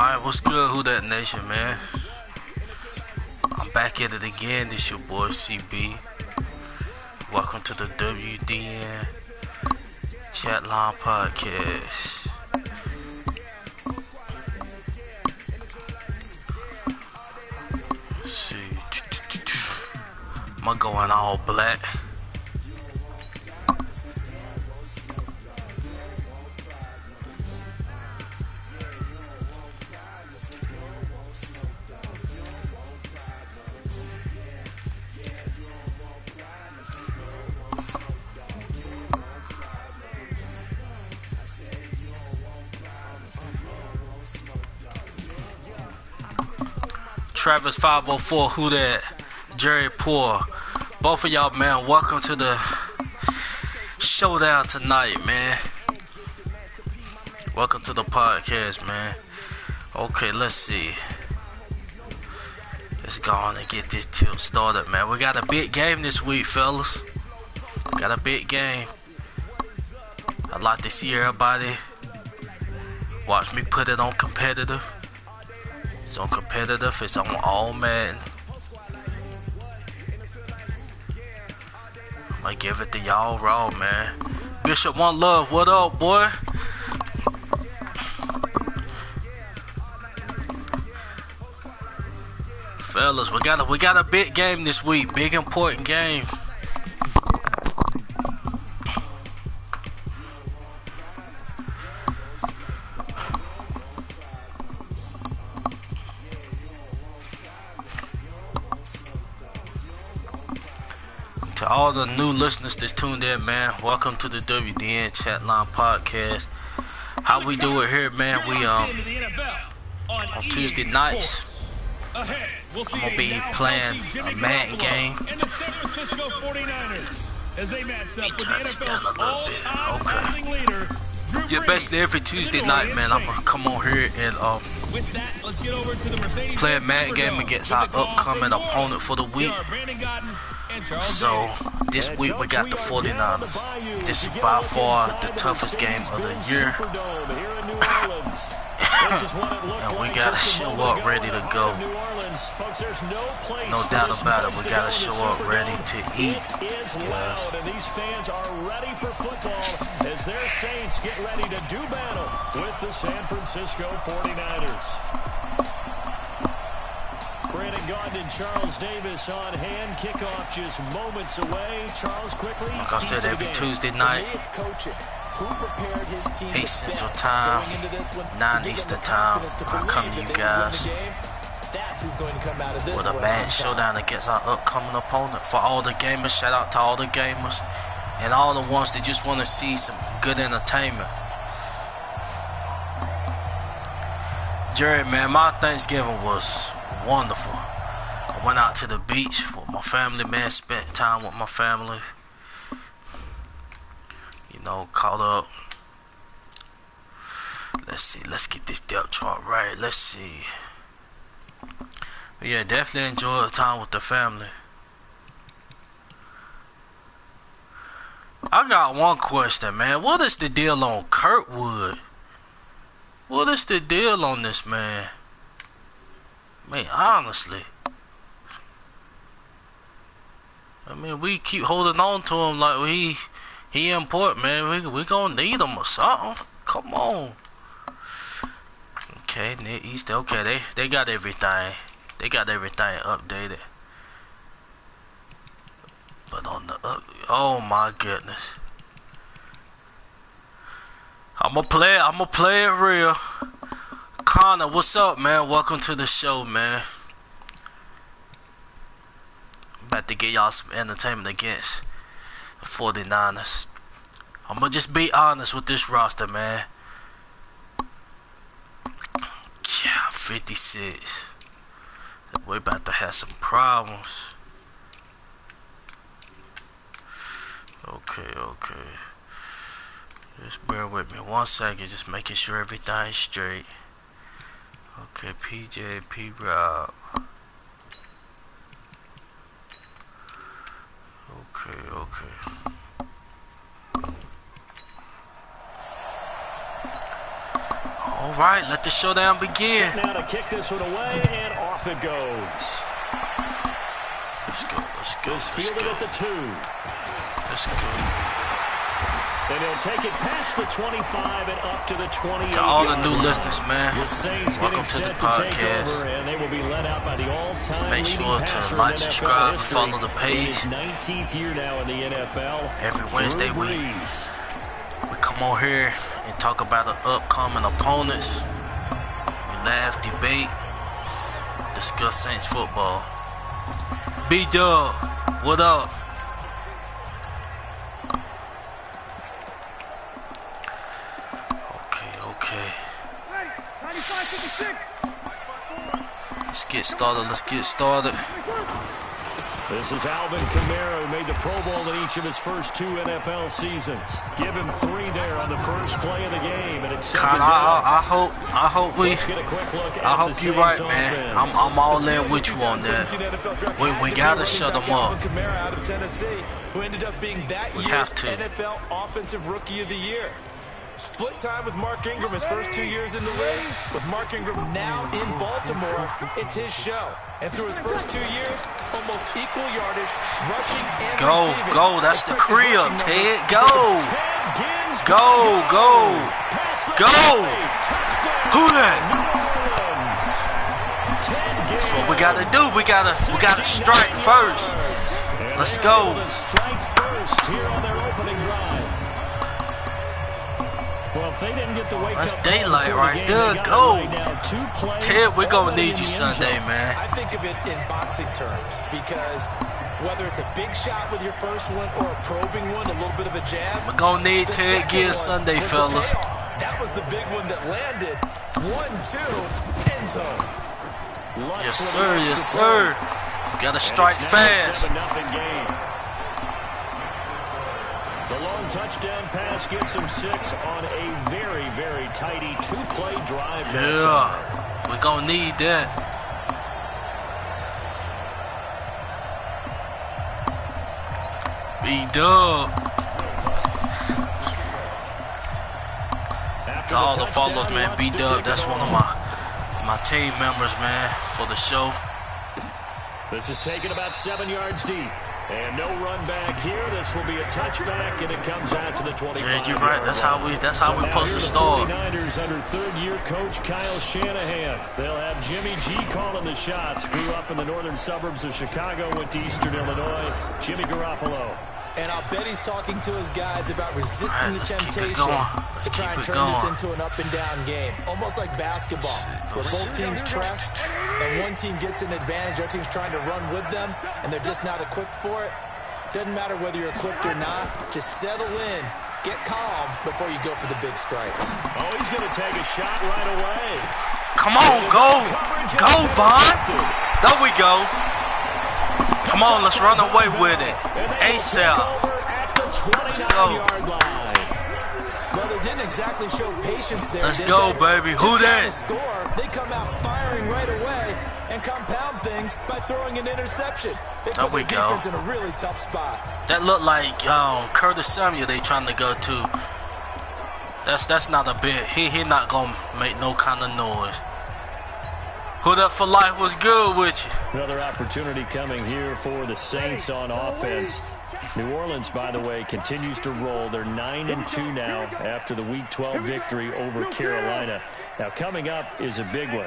Alright, what's good, Who That Nation, man? I'm back at it again. This your boy CB. Welcome to the WDN Chatline Podcast. Let's see. I'm going all black. Travis 504, Who That, Jerry Poor, both of y'all, man, welcome to the showdown tonight, man. Welcome to the podcast, man. Okay, let's see. Let's go on and get this tilt started, man. We got a big game this week, fellas. Got a big game. I'd like to see everybody watch me put it on competitive. It's on competitive, it's on all Madden. I'm gonna give it to y'all raw, man. Bishop One Love, what up, boy? Fellas, we got a big game this week, big important game. To all the new listeners that's tuned in, man, welcome to the WDN Chatline Podcast. How we do it here, man? We on Tuesday nights, I'm gonna be playing a Madden game. Let me turn this down a little bit. Okay. Yeah, basically every Tuesday night, man, I'm gonna come on here and play a Madden game against our upcoming opponent for the week. So this week we got the 49ers. This is by far the toughest game of the year. And we gotta show up ready to go. No doubt about it, we gotta show up ready to eat. Yes. These fans are ready for football as their Saints get ready to do battle with the San Francisco 49ers. Brandon Gaudin and Charles Davis on hand. Kickoff just moments away. Charles quickly. Like I said, every Tuesday night, 8 Central Time, 9 Eastern Time, I come to you guys with a Madden showdown against our upcoming opponent. For all the gamers, shout out to all the gamers and all the ones that just want to see some good entertainment. Jerry, man, my Thanksgiving was wonderful. I went out to the beach with my family, man, spent time with my family. You know, caught up. Let's see, let's get this depth chart right. Let's see. But yeah, definitely enjoyed time with the family. I got one question, man. What is the deal on Kurtwood? What is the deal on this man? Man, honestly. I mean, we keep holding on to him like he important, man. We gonna need him or something. Come on. Okay, Near East. Okay, they got everything. They got everything updated. But on the oh my goodness. I'ma play it real. Connor, what's up, man? Welcome to the show, man. About to get y'all some entertainment against the 49ers. I'ma just be honest with this roster, man. Yeah, 56. We're about to have some problems. Okay. Just bear with me 1 second, just making sure everything's straight. Okay, PJ, P-Rob. Okay. All right, let the showdown begin. Now to kick this one away, and off it goes. Let's go, let's go, Just let's fielded go. at the 2. Let's go. And he'll take it past the 25 and up to the 28. To all the new listeners, man, The Saints welcome getting to the set to take podcast. over, and they will be led out by the all-time Make sure leading to passer in like, NFL subscribe, and history. follow the In page. his 19th year now in the NFL. Every Wednesday Drew we Brees. come on here and talk about the upcoming opponents. We laugh, debate, discuss Saints football. B-Dub, what up? Okay. Let's get started. This is Alvin Kamara, who made the Pro Bowl in each of his first 2 NFL seasons. Give him 3 there on the first play of the game, and it's second down. I hope Let's get a quick look at I hope the you're Saints right, man. offense. I'm all in with you on that. We gotta shut them up. Kamara out of Tennessee, who ended up being that We year's have to. NFL Offensive Rookie of the Year. Split time with Mark Ingram his first 2 years in the league. With Mark Ingram now in Baltimore, it's his show. And through his first 2 years, almost equal yardage, rushing and receiving. Go, that's the Expect his crib, rushing Ted. numbers Go. Who that? That's what we gotta do. We gotta strike first. Let's go. Strike first here on their opening drive. Well, if they didn't get the wake That's up daylight before the right game, there. they got Go. right now 2 plays Ted, we're gonna already need in you the end Sunday, zone. man. I think of it in boxing terms because whether it's a big shot with your first one or a probing one, a little bit of a jab. We're gonna need the Ted second Gibbs one Sunday, was the fellas. payoff. That was the big one that landed. 1-2, end zone. Lutz Yes, with sir. the Yes, extra sir. point. Gotta And strike it's now a fast. 7-0 game. The long touchdown pass gets him 6 on a very, very tidy 2-play drive. that time. Yeah, we're gonna need that. B-Dub. After To all the touchdown, followers, man. Lutz to B-Dub, kick that's it one of off. my team members, man, for the show. This is taken about 7 yards deep. And no run back here. This will be a touchback, and it comes out to the 25. Yeah, you're right. That's how we supposed to start. 49ers under third-year coach Kyle Shanahan. They'll have Jimmy G calling the shots. Grew up in the northern suburbs of Chicago, went to Eastern Illinois. Jimmy Garoppolo. And I'll bet he's talking to his guys about resisting All right, the let's keep it temptation going. to Let's try keep and it turn this going. into an up-and-down game. Almost like basketball, where both teams press, and one team gets an advantage, the other team's trying to run with them, and they're just not equipped for it. Doesn't matter whether you're equipped or not. Just settle in, get calm before you go for the big strikes. Oh, he's going to take a shot right away. Come on, go, Vaughn. There we go. Come on, let's run away with it. ASAP. Let's go. Well, they didn't exactly show patience there. Let's did go, they? baby. Just Who trying that? to score, they come out firing right away and compound things by throwing an interception. They There put we their go. defense in a really tough spot. That looked like Curtis Samuel they trying to go to. That's not a bit. He not gonna make no kind of noise. Who that for life was good with you. Another opportunity coming here for the Saints on offense. New Orleans, by the way, continues to roll. They're 9-2 now after the Week 12 victory over Carolina. Now, coming up is a big one.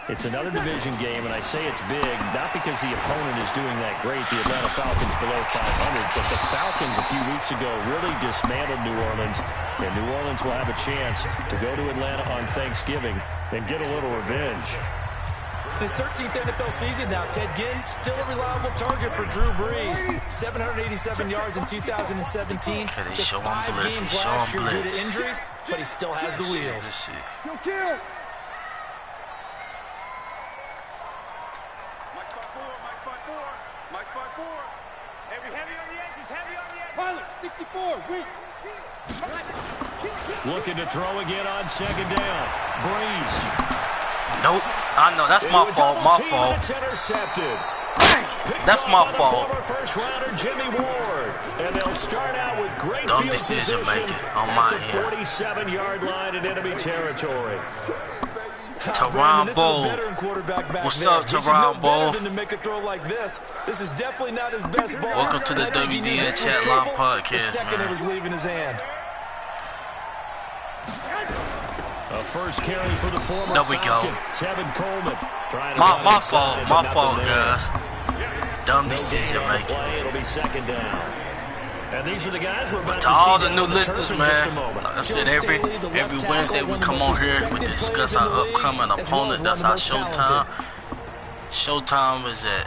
It's another division game, and I say it's big, not because the opponent is doing that great, the Atlanta Falcons below 500, but the Falcons a few weeks ago really dismantled New Orleans, and New Orleans will have a chance to go to Atlanta on Thanksgiving and get a little revenge. His 13th NFL season now, Ted Ginn still a reliable target for Drew Brees. 787 yards in 2017. Okay, they Just show him 5 blitz. games They show last him year due blitz. to injuries, but he still has the wheels. This shit. Looking to throw again on second down. Breeze. Nope. I know that's my fault. My fault. It's intercepted. Bang! That's my fault. First rounder Jimmy Ward. And they'll start out with great Dumb field decision position making on my at the end. 47-yard line in enemy territory. Teron Bowl. What's up, Teron Bowl? This is definitely not his best ball. Welcome to the WDN Chat Line Podcast, man. Was leaving his hand. A first carry for the former there we Falcon, go. Tevin Coleman. My fault, guys. Dumb decision making. It'll be second down. And these are the guys we're about To to all see the new listeners, man, like I said, every Wednesday we come on here, we discuss our upcoming opponent. That's our showtime. Showtime is at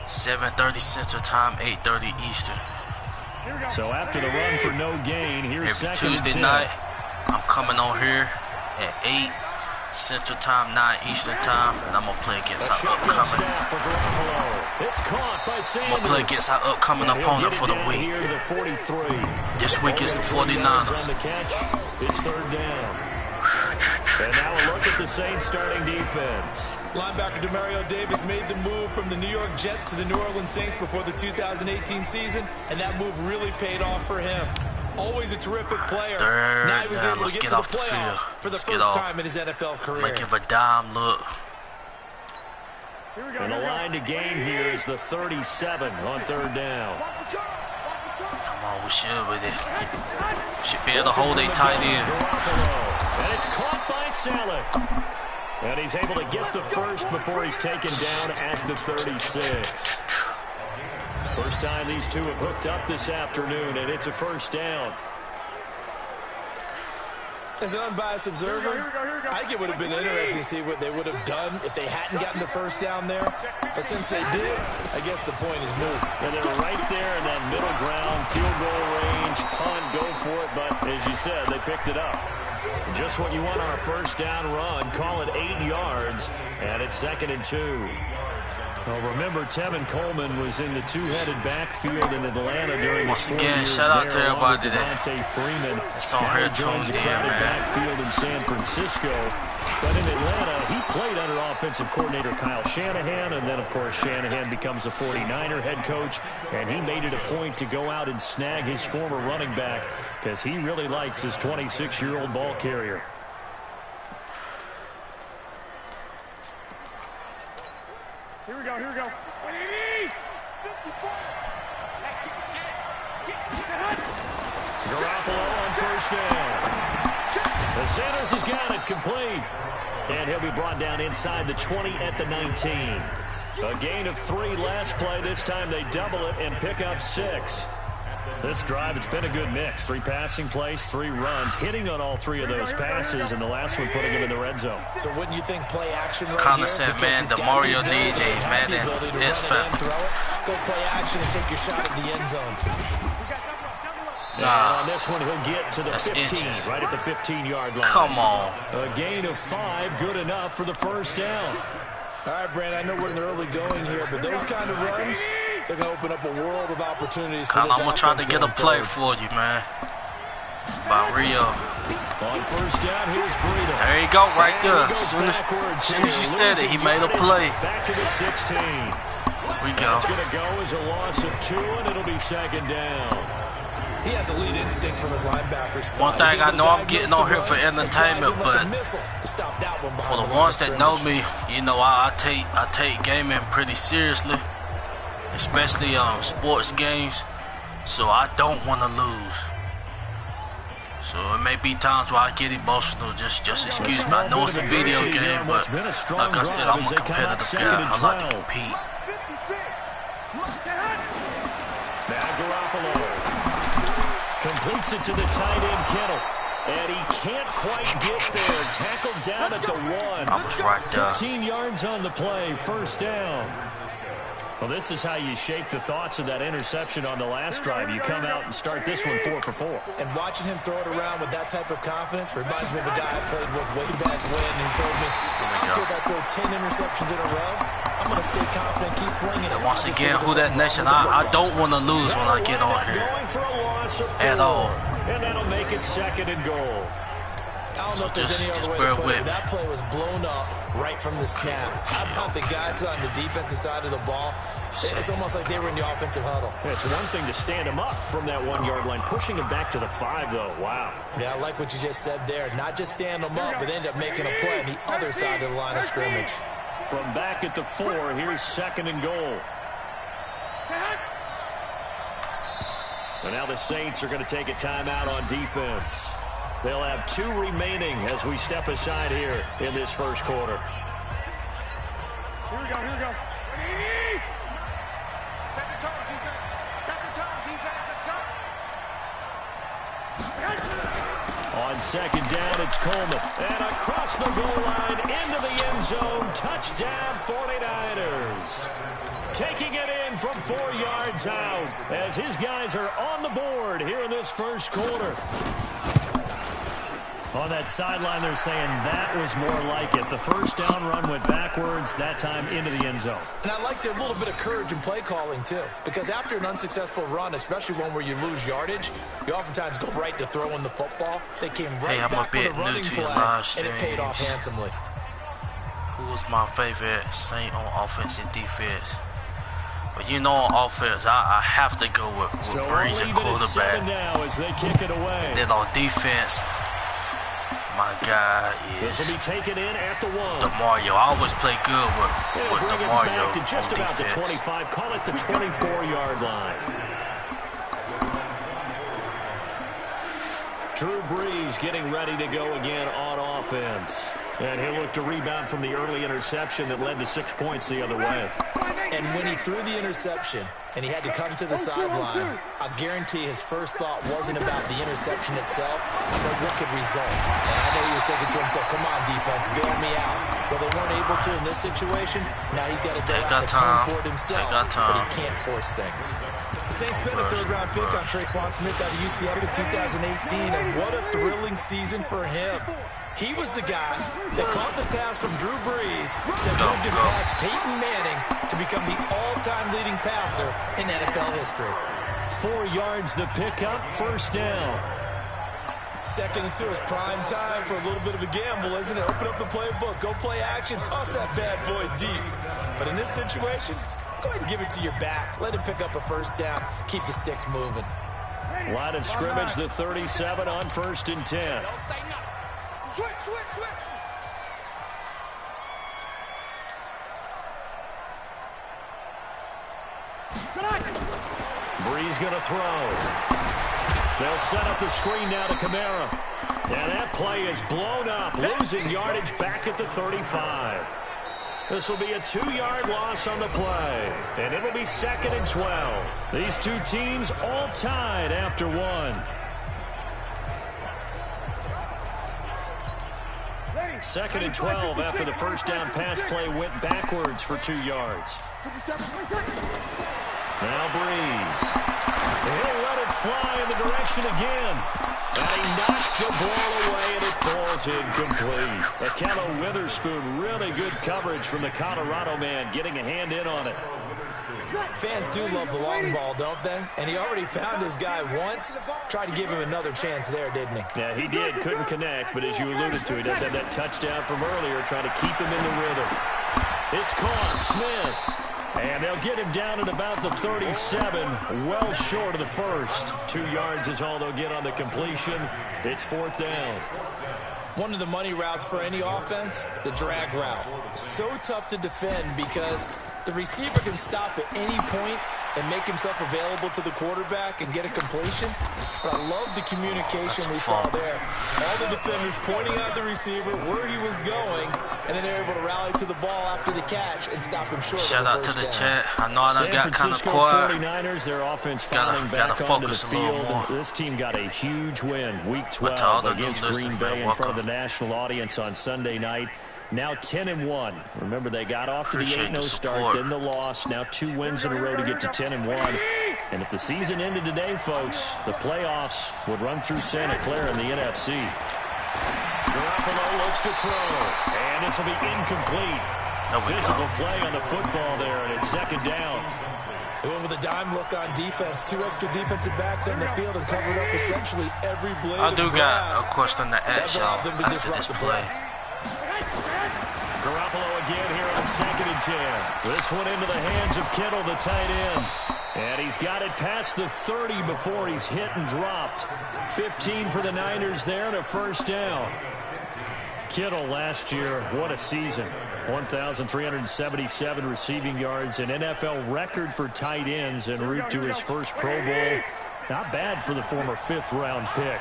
7:30 Central Time, 8:30 Eastern. So after the run for no gain, here's Every second Tuesday and 10. night, I'm coming on here at 8 Central Time, 9 Eastern Time, and I'm gonna play against our upcoming. It's caught by Sanders. I'm gonna play against our upcoming opponent for the week. Here to the 43. This week is the 49ers. On the catch, it's third down. And now a look at the Saints starting defense. Linebacker Demario Davis made the move from the New York Jets to the New Orleans Saints before the 2018 season, and that move really paid off for him. Always a terrific player. Now he was able to get to the playoffs for the first time in his NFL career. Might give a dime look. And the line to gain here is the 37 on third down. Come on, we should with it. Should be able to hold a tight end. And it's caught by Saleh. And he's able to get the first before he's taken down at the 36. First time these two have hooked up this afternoon, and it's a first down. As an unbiased observer, I think it would have been interesting to see what they would have done if they hadn't gotten the first down there. But since they did, I guess the point is moot. And they were right there in that middle ground, field goal range, punt, go for it. But as you said, they picked it up. Just what you want on a first down run. Call it 8 yards, and it's 2nd and 2. Well, remember, Tevin Coleman was in the two-headed backfield in Atlanta during Once his 4 again, years shout out to there, everybody along with that Devontae Freeman. that's on here tuned in, man. Backfield in San Francisco. But in Atlanta, he played under offensive coordinator Kyle Shanahan, and then, of course, Shanahan becomes a 49er head coach, and he made it a point to go out and snag his former running back because he really likes his 26-year-old ball carrier. Here we go. Garoppolo on first down. The Sanders has got it complete. And he'll be brought down inside the 20 at the 19. A gain of 3 last play. This time they double it and pick up 6. This drive, it's been a good mix. 3 passing plays, 3 runs, hitting on all 3 of those passes, and the last one putting him in the red zone. So wouldn't you think play action right Connor here? said, man, the Mario needs a Madden X-Factor. Go play action and take your shot at the end zone. Nah, on this one, he'll get to the 15, inches. right at the 15-yard line. Come on. A gain of 5, good enough for the first down. All right, Brandon, I know we're in the early going here, but those kind of runs, they're going to open up a world of opportunities. I'm going to try to get a play for you, man. By Rio. On first down, here's Breida. There you go, right there. As soon as you said it, he made a play. Back to the 16. We go. It's going to go as a loss of 2, and it'll be second down. He has elite instincts from his linebacker spot. One thing I know, I'm getting on here for entertainment, but for the ones that know me, you know, I take gaming pretty seriously, especially sports games. So I don't want to lose. So it may be times where I get emotional. Just excuse me. I know it's a video game, but like I said, I'm a competitive guy. I like to compete. Now Garoppolo completes it to the tight end, Kittle. And he can't quite get there. Tackled down at the 1. I was right there. 15 yards on the play, first down. Well, this is how you shake the thoughts of that interception on the last drive. You come out and start this one 4 for 4. And watching him throw it around with that type of confidence reminds me of a guy I played with way back when who told me, I don't care if I throw 10 interceptions in a row, I'm going to stay confident, keep flinging it. Once again, who that nation? I don't want to lose when I get on here Going for a loss of 4. at all. And that'll make it second and goal. I don't know if there's any other way to put it. That play was blown up right from the snap. How about the guys on the defensive side of the ball? It's almost like they were in the offensive huddle. Yeah, it's one thing to stand him up from that 1-yard line. Pushing him back to the 5, though. Wow. Yeah, I like what you just said there. Not just stand him up, but end up making a play on the other side of the line of scrimmage. From back at the 4, here's 2nd and goal. And now the Saints are going to take a timeout on defense. They'll have 2 remaining as we step aside here in this first quarter. Here we go, here we go. Ready? Set the tone, defense. Set the tone, defense. Let's go. On 2nd down, it's Coleman. And across the goal line, into the end zone. Touchdown, 49ers. Taking it in from 4 yards out as his guys are on the board here in this first quarter. On that sideline, they're saying that was more like it. The first down run went backwards, that time into the end zone. And I like their little bit of courage in play calling, too. Because after an unsuccessful run, especially one where you lose yardage, you oftentimes go right to throwing the football. They came right back with a running play, and it paid off handsomely. Who was my favorite Saint on offense and defense? But you know, on offense, I have to go with Breeze and quarterback. Now as they kick it away. Then on defense, my guy is this will be taken in at the 1. DeMario. I always play good with DeMario to just on about defense. The 25, call it the 24-yard line. Drew Brees getting ready to go again on offense. And he'll look to rebound from the early interception that led to 6 points the other way. And when he threw the interception and he had to come to the sideline, I guarantee his first thought wasn't about the interception itself, but what could result. And I know he was thinking to himself, come on, defense, bail me out. Well, they weren't able to in this situation. Now he's got to go out and atone for it himself, but he can't force things. The Saints spent a 3rd-round pick on Traquan Smith out of UCF in 2018, and what a thrilling season for him. He was the guy that caught the pass from Drew Brees that moved him past Peyton Manning to become the all-time leading passer in NFL history. 4 yards the pickup, first down. 2nd and 2 is prime time for a little bit of a gamble, isn't it? Open up the playbook, go play action, toss that bad boy deep. But in this situation, go ahead and give it to your back. Let him pick up a first down, keep the sticks moving. Line of scrimmage, the 37 on 1st and 10. Switch, switch, switch. Brees going to throw. They'll set up the screen now to Kamara. And that play is blown up, losing yardage back at the 35. This will be a 2-yard loss on the play. And it'll be 2nd and 12. These 2 teams all tied after 1. 2nd and 12 after the first down pass play went backwards for 2 yards. Now Brees. He'll let it fly in the direction again. And he knocks the ball away, and it falls incomplete. Akello Witherspoon, really good coverage from the Colorado man, getting a hand in on it. Fans do love the long ball, don't they? And he already found his guy once. Tried to give him another chance there, didn't he? Yeah, he did. Couldn't connect, but as you alluded to, he does have that touchdown from earlier, trying to keep him in the rhythm. It's caught. Smith. And they'll get him down at about the 37, well short of the first. 2 yards is all they'll get on the completion. It's 4th down. One of the money routes for any offense, the drag route. So tough to defend because the receiver can stop at any point and make himself available to the quarterback and get a completion. But I love the communication we saw there. All the defenders pointing out the receiver, where he was going, and then they're able to rally to the ball after the catch and stop him short. Shout out to the chat. I know I done got kind of quiet. 49ers, their offense falling back onto the field. This team got a huge win, Week 12 against Green Bay in front of the national audience on Sunday night. Now 10-1. Remember, they got off to the 8-0 start, then the loss. Now 2 wins in a row to get to 10-1. And if the season ended today, folks, the playoffs would run through Santa Clara in the NFC. Garoppolo looks to throw, and this will be incomplete. Physical play on the football there, and it's 2nd down. They went with a dime look on defense. 2 extra defensive backs on the field and covered up essentially every blade I do of got a grass. question to ask y'all after this play. Garoppolo again here on 2nd and 10. This one into the hands of Kittle, the tight end. And he's got it past the 30 before he's hit and dropped. 15 for the Niners there and a first down. Kittle last year, what a season. 1,377 receiving yards, an NFL record for tight ends en route to his first Pro Bowl. Not bad for the former 5th-round pick.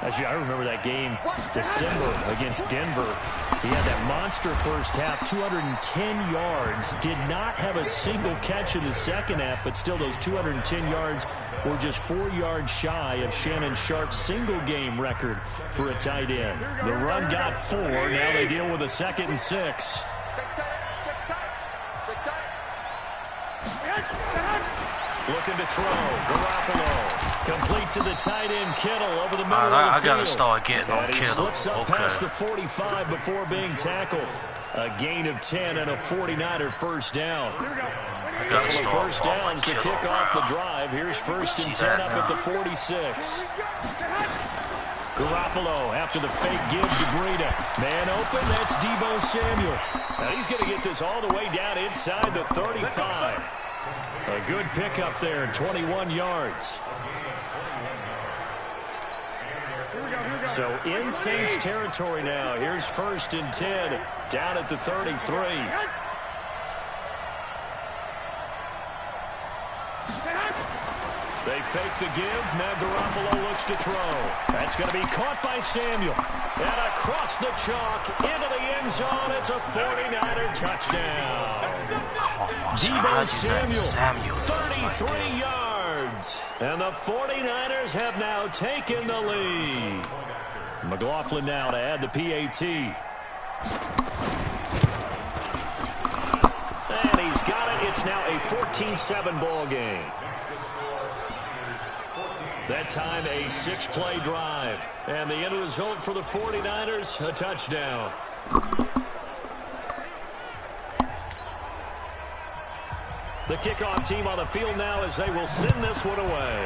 Actually, I remember that game, December, against Denver. He had that monster first half, 210 yards. Did not have a single catch in the second half, but still those 210 yards were just 4 yards shy of Shannon Sharp's single-game record for a tight end. The run got 4. Now they deal with a 2nd and 6. Looking to throw. Garoppolo. Complete to the tight end, Kittle, over the middle of the field. I got to start getting on Kittle. Slips up past the 45 before being tackled. A gain of 10 and a 49er first down. I got to start first downs to kick off the drive. Here's 1st and 10 up at the 46. Garoppolo after the fake give to Breida. Man open, that's Deebo Samuel. Now he's going to get this all the way down inside the 35. A good pickup there, 21 yards. So in Saints territory now. Here's 1st and 10 down at the 33. They fake the give. Now Garoppolo looks to throw. That's going to be caught by Samuel. And across the chalk into the end zone. It's a 49er touchdown. Deebo Samuel, 33 yards. And the 49ers have now taken the lead. McLaughlin now to add the PAT. And he's got it. It's now a 14-7 ball game. That time a 6-play drive. And the end result for the 49ers, a touchdown. The kickoff team on the field now as they will send this one away.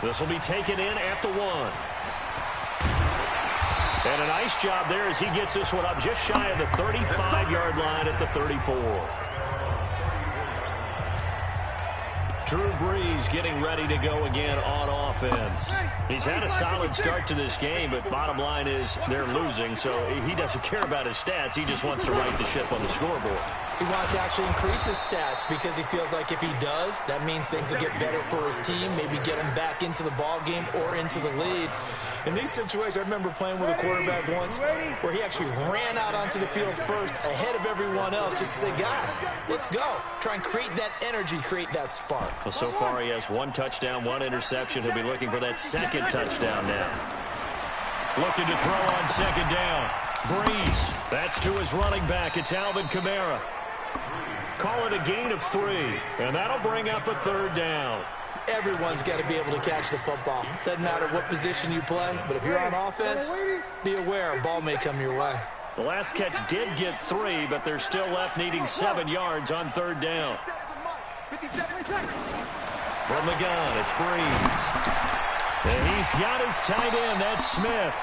This will be taken in at the 1. And a nice job there as he gets this one up just shy of the 35-yard line at the 34. Drew Brees getting ready to go again on offense. He's had a solid start to this game, but bottom line is they're losing, so he doesn't care about his stats. He just wants to right the ship on the scoreboard. He wants to actually increase his stats because he feels like if he does, that means things will get better for his team, maybe get him back into the ball game or into the lead. In these situations, I remember playing with a quarterback once where he actually ran out onto the field first ahead of everyone else just to say, guys, let's go. Try and create that energy, create that spark. Well, so far he has 1 touchdown, 1 interception. He'll be looking for that 2nd touchdown now. Looking to throw on 2nd down. Brees, that's to his running back. It's Alvin Kamara. Call it a gain of 3, and that'll bring up a 3rd down. Everyone's got to be able to catch the football. Doesn't matter what position you play, but if you're on offense, be aware a ball may come your way. The last catch did get 3, but they're still left needing 7 yards on 3rd down. From the gun, it's Brees. And he's got his tight end, that's Smith.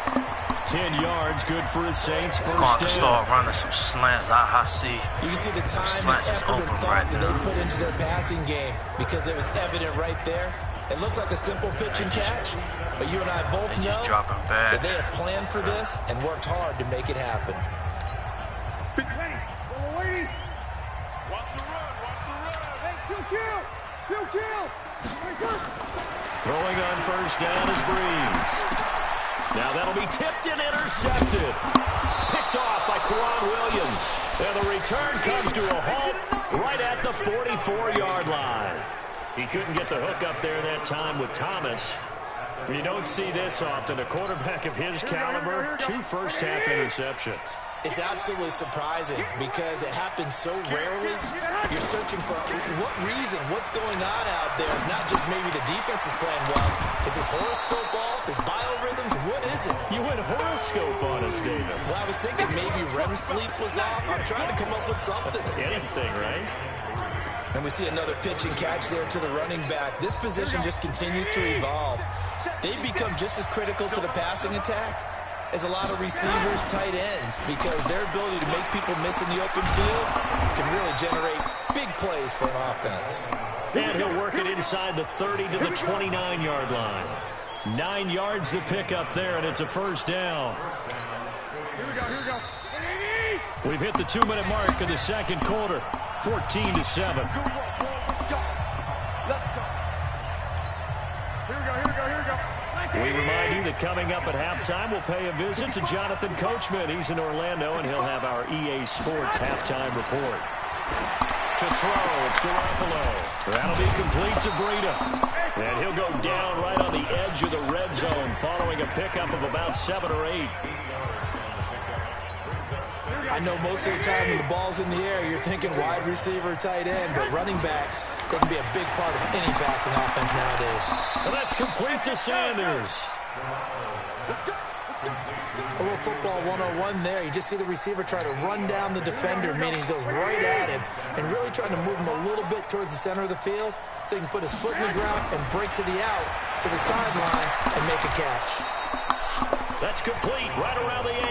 10 yards, good for the Saints. First down. Going to start running some slants. I see. You can see the time and effort and thought that they put into their passing game because it was evident right there. It looks like a simple pitch and catch, but you and I both know that they have planned for this and worked hard to make it happen. Throwing on first down is Brees. Now that'll be tipped and intercepted. Picked off by Quan Williams. And the return comes to a halt right at the 44-yard line. He couldn't get the hook up there that time with Thomas. You don't see this often. A quarterback of his caliber, 2 first-half interceptions. It's absolutely surprising because it happens so rarely. You're searching for what reason, what's going on out there. It's not just maybe the defense is playing well. Is his horoscope off? His biorhythms? What is it? You went horoscope on us, David. Well, I was thinking maybe REM sleep was off. I'm trying to come up with something. Anything, right? And we see another pitch and catch there to the running back. This position just continues to evolve. They become just as critical to the passing attack as a lot of receivers, tight ends, because their ability to make people miss in the open field can really generate big plays for an offense. And he'll work it inside the 30 to the 29-yard line. 9 yards to pick up there, and it's a first down. Here we go, here we go. We've hit the 2-minute mark of the second quarter, 14-7. Let's go. Here we go, here we go, here we go. We remind you that coming up at halftime, we'll pay a visit to Jonathan Coachman. He's in Orlando, and he'll have our EA Sports halftime report. To throw, it's Garoppolo. That'll be complete to Breida. And he'll go down right on the edge of the red zone following a pickup of about 7 or 8. I know most of the time when the ball's in the air, you're thinking wide receiver, tight end, but running backs, they can be a big part of any passing offense nowadays. And that's complete to Sanders. A little football 101 there. You just see the receiver try to run down the defender, meaning he goes right at him and really trying to move him a little bit towards the center of the field so he can put his foot in the ground and break to the out, to the sideline, and make a catch. That's complete right around the 8.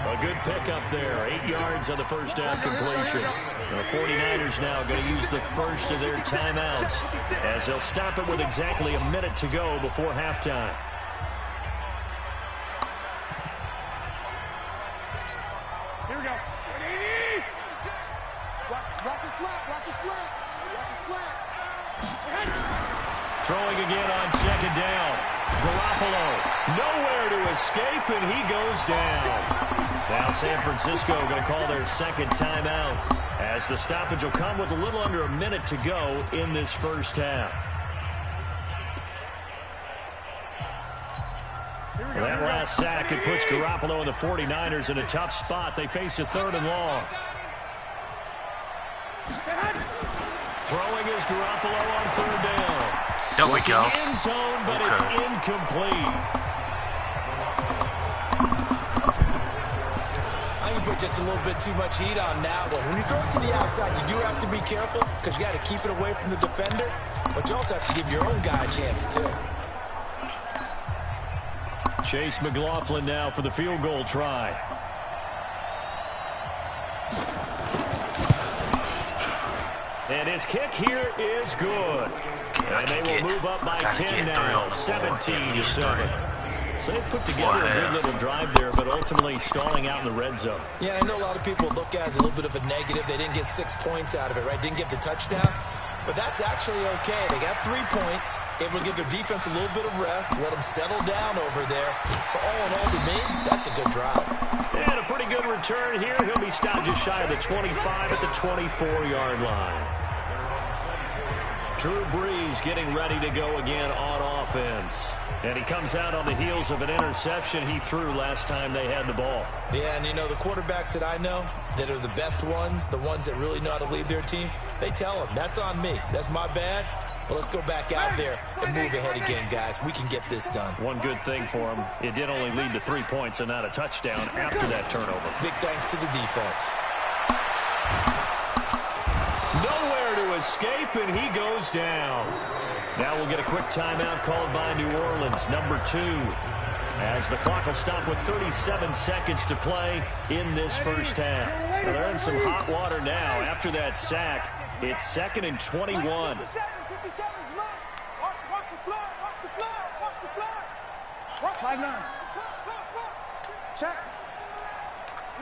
A good pickup there. 8 yards on the first down completion. The 49ers now going to use the first of their timeouts as they'll stop it with exactly a minute to go before halftime. Here we go. Watch the slant, watch the slant, watch the slant. Throwing again on second down. Garoppolo nowhere to escape, and he goes down. Now San Francisco going to call their second timeout as the stoppage will come with a little under a minute to go in this first half. That last sack, it puts Garoppolo and the 49ers in a tough spot. They face a 3rd and long. Throwing is Garoppolo on 3rd down. There we go. End zone, but it's incomplete. I think you put just a little bit too much heat on that one. When you throw it to the outside, you do have to be careful because you got to keep it away from the defender, but you also have to give your own guy a chance too. Chase McLaughlin now for the field goal try. And his kick here is good. And they will move up by 10 now, 17-7. So they put together a good little drive there, but ultimately stalling out in the red zone. Yeah, I know a lot of people look at it as a little bit of a negative. They didn't get 6 points out of it, right? Didn't get the touchdown. But that's actually okay. They got 3 points, able to give their defense a little bit of rest, let them settle down over there. So all in all, to me, that's a good drive. And a pretty good return here. He'll be stopped just shy of the 25 at the 24-yard line. Drew Brees getting ready to go again on offense. And he comes out on the heels of an interception he threw last time they had the ball. Yeah, and you know, the quarterbacks that I know that are the best ones, the ones that really know how to lead their team, they tell them, that's on me. That's my bad. But let's go back out there and move ahead again, guys. We can get this done. One good thing for him, it did only lead to 3 points and not a touchdown after that turnover. Big thanks to the defense. Nowhere to escape, and he goes down. Now we'll get a quick timeout called by New Orleans, number 2. As the clock will stop with 37 seconds to play in this first half. Now they're in some hot water now. After that sack, it's 2nd and 21. Watch the flag, watch the flag, watch the flag. 5-9. Check.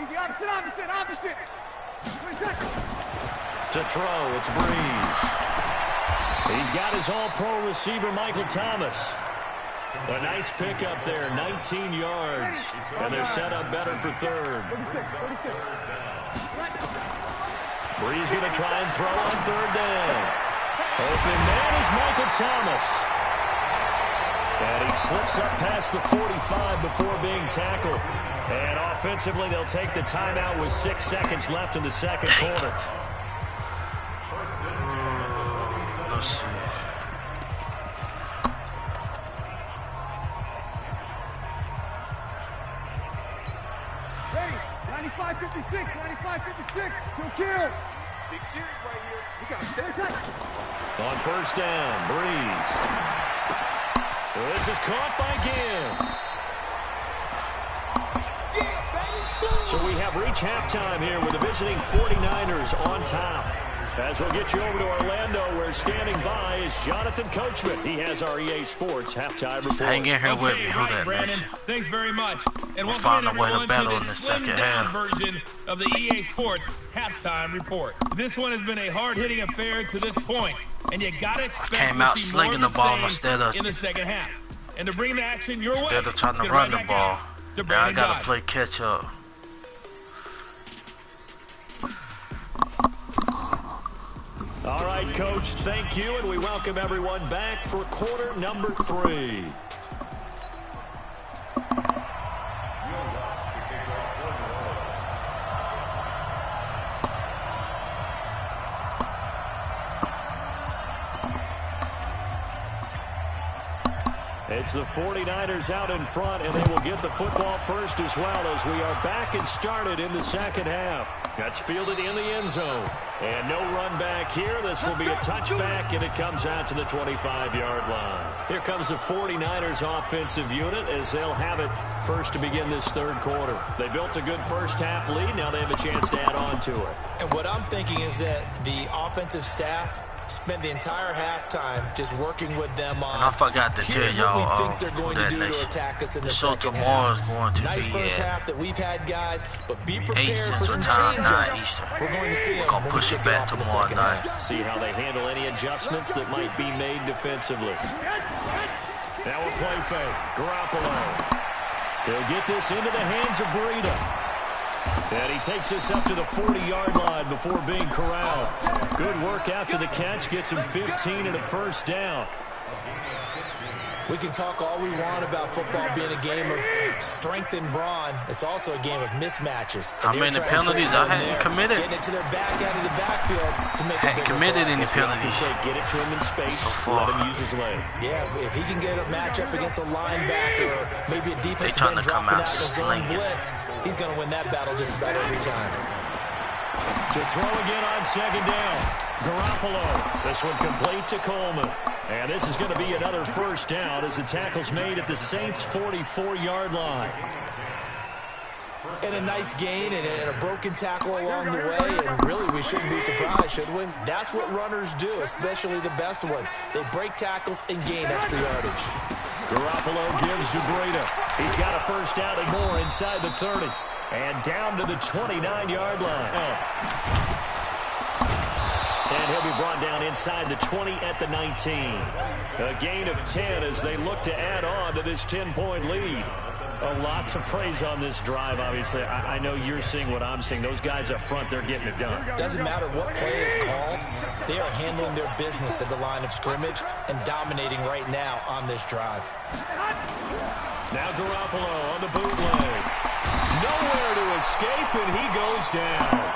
Easy, opposite. 20 seconds. To throw, it's Brees. He's got his all-pro receiver, Michael Thomas. A nice pickup there, 19 yards. And they're set up better for 3rd. 36. Brees going to try and throw on 3rd down. Open man is Michael Thomas. And he slips up past the 45 before being tackled. And offensively, they'll take the timeout with 6 seconds left in the second quarter. Let's see. Ready. 95-56. 95-56. Kill. On first down, Breeze. This is caught by Gibb. So we have reached halftime here with the visiting 49ers on top. As we'll get you over to Orlando, where standing by is Jonathan Coachman. He has our EA Sports halftime report. Just hang in here with me. Hold that, Brandon. Nation. Thanks very much. And We'll welcome find a way to everyone battle to in the this second slimmed-down half. version of the EA Sports halftime report. This one has been a hard-hitting affair to this point, and you gotta expect Came to out see slinging more the of ball same instead of in the second half. And to bring the action your way, instead of trying to get run right the back ball. out to Now I Brandon gotta Dodge. play catch up. All right, Coach, thank you, and we welcome everyone back for quarter number 3. It's the 49ers out in front, and they will get the football first as well as we are back and started in the second half. That's fielded in the end zone. And no run back here. This will be a touchback, and it comes out to the 25-yard line. Here comes the 49ers offensive unit as they'll have it first to begin this third quarter. They built a good first half lead. Now they have a chance to add on to it. And what I'm thinking is that the offensive staff spent the entire halftime just working with them on. And I forgot to tell y'all what we think they're going to do to Nation. attack us in The the show second tomorrow half. is going to Nice be first at half that we've had, guys, but be prepared 8 for some Central Time, 9 change-ups. Eastern. We're going to see them. We're gonna push it back tomorrow night. See how they handle any adjustments that might be made defensively. Now a play fake. Garoppolo. He'll get this into the hands of Breida. And he takes this up to the 40-yard line before being corralled. Good work after the catch. Gets him 15 and a first down. We can talk all we want about football being a game of strength and brawn. It's also a game of mismatches. How many penalties I hadn't committed? Getting it to their back out of the backfield to make Hadn't committed any penalties Get it to him in space. so far. Let him use his leg. Yeah, if he can get a matchup against a linebacker or maybe a defensive trying end to come dropping out out the zone slinging. blitz, he's going to win that battle just about every time. To throw again on second down. Garoppolo. This one complete to Coleman. And this is going to be another first down as the tackle's made at the Saints' 44-yard line. And a nice gain and a broken tackle along the way, and really we shouldn't be surprised, should we? That's what runners do, especially the best ones. They break tackles and gain extra yardage. Garoppolo gives to Breida. He's got a first down and more inside the 30. And down to the 29-yard line. And he'll be brought down inside the 20 at the 19. A gain of 10 as they look to add on to this 10-point lead. A lot to praise on this drive, obviously. I know you're seeing what I'm seeing. Those guys up front, they're getting it done. Doesn't matter what play is called. They are handling their business at the line of scrimmage and dominating right now on this drive. Now Garoppolo on the bootleg. Nowhere to escape, and he goes down.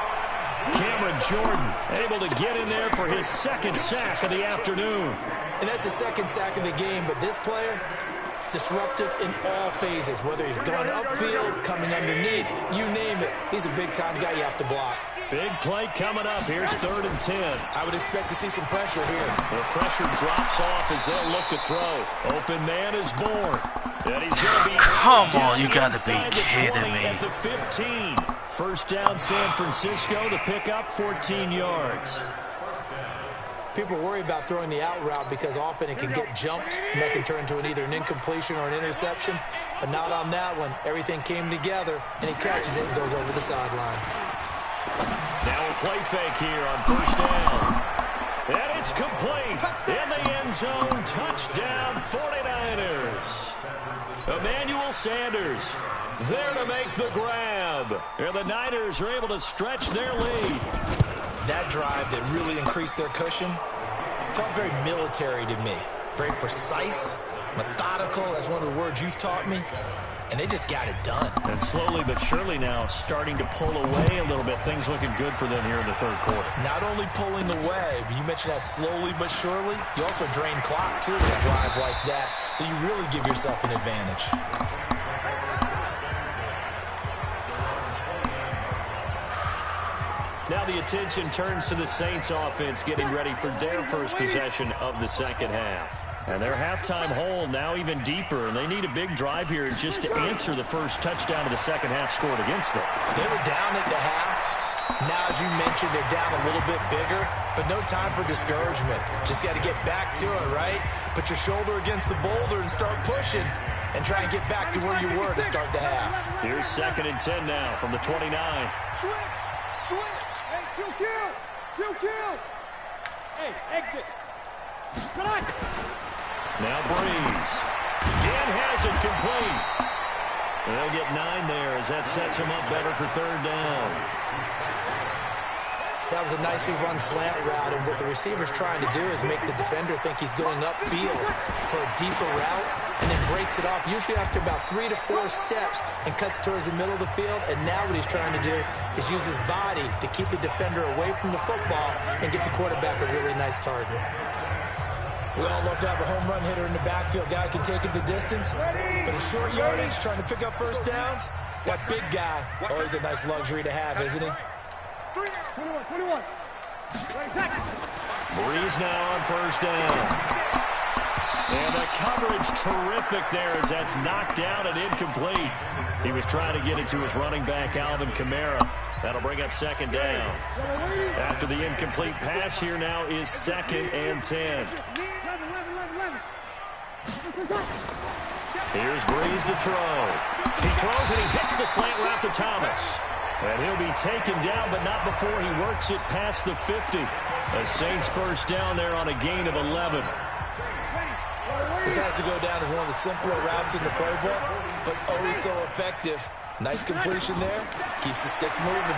Cameron Jordan able to get in there for his second sack of the afternoon. And that's the second sack of the game, but this player, disruptive in all phases, whether he's going upfield, coming underneath, you name it. He's a big-time guy you have to block. Big play coming up. Here's 3rd and 10. I would expect to see some pressure here. The pressure drops off as they'll look to throw. Open man is born. And he's going to be Come on, you gotta be inside the kidding 20 me. At the 15. First down San Francisco to pick up 14 yards. People worry about throwing the out route because often it can get jumped, and that can turn into either an incompletion or an interception. But not on that one. Everything came together, and he catches it and goes over the sideline. Now a play fake here on first down. And it's complete. In the end zone, touchdown 49ers. Emmanuel Sanders there to make the grab. And the Niners are able to stretch their lead. That drive that really increased their cushion felt very military to me. Very precise, methodical. That's one of the words you've taught me. And they just got it done. And slowly but surely now starting to pull away a little bit. Things looking good for them here in the third quarter. Not only pulling away, but you mentioned that slowly but surely. You also drain clock, too, in a drive like that. So you really give yourself an advantage. Now the attention turns to the Saints offense getting ready for their first possession of the second half. And their halftime hole now even deeper, and they need a big drive here just to answer the first touchdown of the second half scored against them. They were down at the half. Now, as you mentioned, they're down a little bit bigger, but no time for discouragement. Just got to get back to it, right? Put your shoulder against the boulder and start pushing and try and get back to where you were to start the half. Here's 2nd and 10 now from the 29. Switch. Hey, kill. Hey, exit. Come on. Now Breeze. Again has it complete. They'll get 9 there as that sets him up better for 3rd down. That was a nicely run slant route, and what the receiver's trying to do is make the defender think he's going upfield for a deeper route, and then breaks it off, usually after about 3 to 4 steps, and cuts towards the middle of the field. And now what he's trying to do is use his body to keep the defender away from the football and get the quarterback a really nice target. We all love to have a home run hitter in the backfield. Guy can take it the distance, but a short yardage, trying to pick up first downs. That big guy, always a nice luxury to have, isn't he? 21. Breeze now on first down. And the coverage terrific there as that's knocked down and incomplete. He was trying to get it to his running back, Alvin Kamara. That'll bring up 2nd down. After the incomplete pass, here now is 2nd and 10. Here's Breeze to throw. He throws and he hits the slant route to Thomas. And he'll be taken down, but not before he works it past the 50. A Saints first down there on a gain of 11. This has to go down as one of the simpler routes in the playbook, but oh so effective. Nice completion there. Keeps the sticks moving.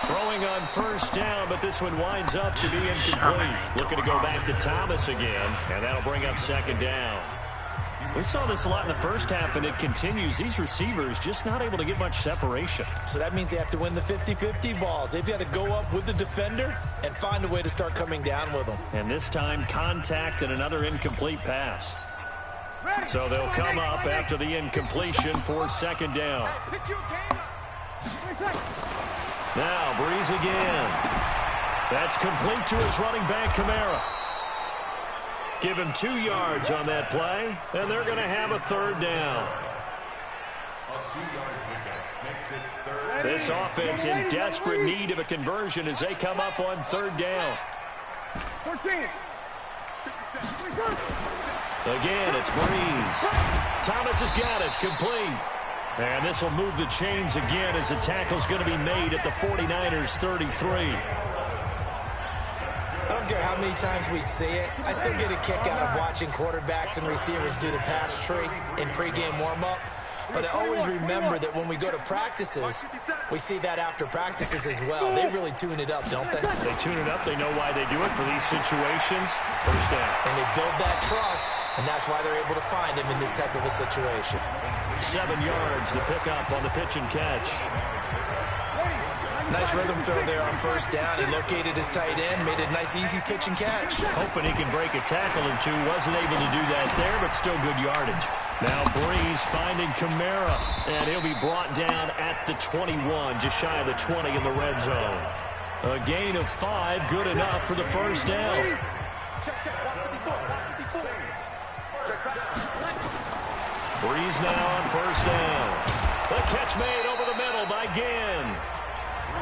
Throwing on first down, but this one winds up to be incomplete. Looking to go back to Thomas again, and that'll bring up 2nd down. We saw this a lot in the first half, and it continues. These receivers just not able to get much separation. So that means they have to win the 50-50 balls. They've got to go up with the defender and find a way to start coming down with them. And this time, contact and another incomplete pass. So they'll come up after the incompletion for 2nd down. Now, Breeze again. That's complete to his running back, Kamara. Give him 2 yards on that play, and they're going to have a 3rd down. This offense in desperate need of a conversion as they come up on 3rd down. 14. Again, it's Breeze. Thomas has got it, complete. And this will move the chains again as the tackle's going to be made at the 49ers 33. I don't care how many times we see it. I still get a kick out of watching quarterbacks and receivers do the pass tree in pregame warm-up. But I always remember that when we go to practices, we see that after practices as well. They really tune it up, don't they? They tune it up. They know why they do it for these situations. First down. And they build that trust, and that's why they're able to find him in this type of a situation. 7 yards, the pickup on the pitch and catch. Nice rhythm throw there on first down. He located his tight end, made a nice easy pitch and catch. Hoping he can break a tackle or two. Wasn't able to do that there, but still good yardage. Now Breeze finding Kamara, and he'll be brought down at the 21, just shy of the 20 in the red zone. A gain of 5, good enough for the first down. Breeze now on first down. The catch made over the middle by Ginn.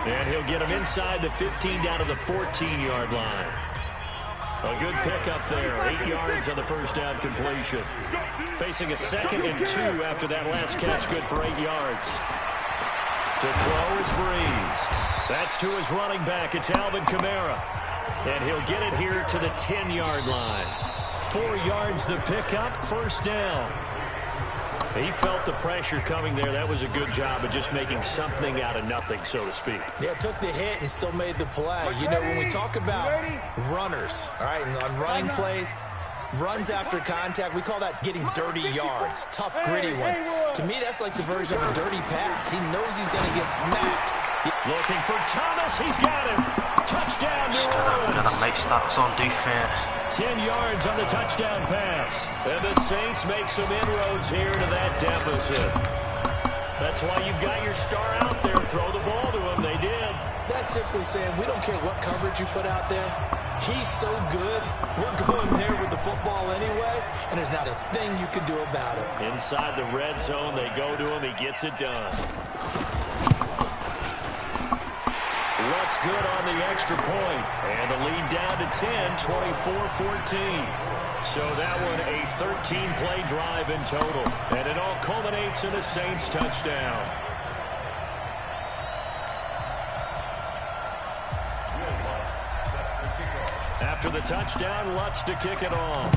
And he'll get him inside the 15 down to the 14-yard line. A good pickup there. 8 yards on the first down completion. Facing a 2nd and 2 after that last catch. Good for 8 yards. To throw is Breeze. That's to his running back. It's Alvin Kamara. And he'll get it here to the 10-yard line. 4 yards the pickup. First down. He felt the pressure coming there. That was a good job of just making something out of nothing, so to speak. Yeah, took the hit and still made the play. You know, when we talk about runners, all right, and on running plays, runs after contact, we call that getting dirty yards, tough, gritty ones. To me, that's like the version of a dirty pass. He knows he's going to get smacked. Looking for Thomas. He's got him. Touchdown, New Orleans. Gotta make stops on defense. 10 yards on the touchdown pass. And the Saints make some inroads here to that deficit. That's why you've got your star out there. Throw the ball to him. They did. That's simply saying we don't care what coverage you put out there. He's so good. We're going there with the football anyway, and there's not a thing you can do about it. Inside the red zone, they go to him. He gets it done. What's good on the extra point? And the lead down to 10, 24-14. So that one a 13-play drive in total. And it all culminates in a Saints touchdown. After the touchdown, Lutz to kick it off.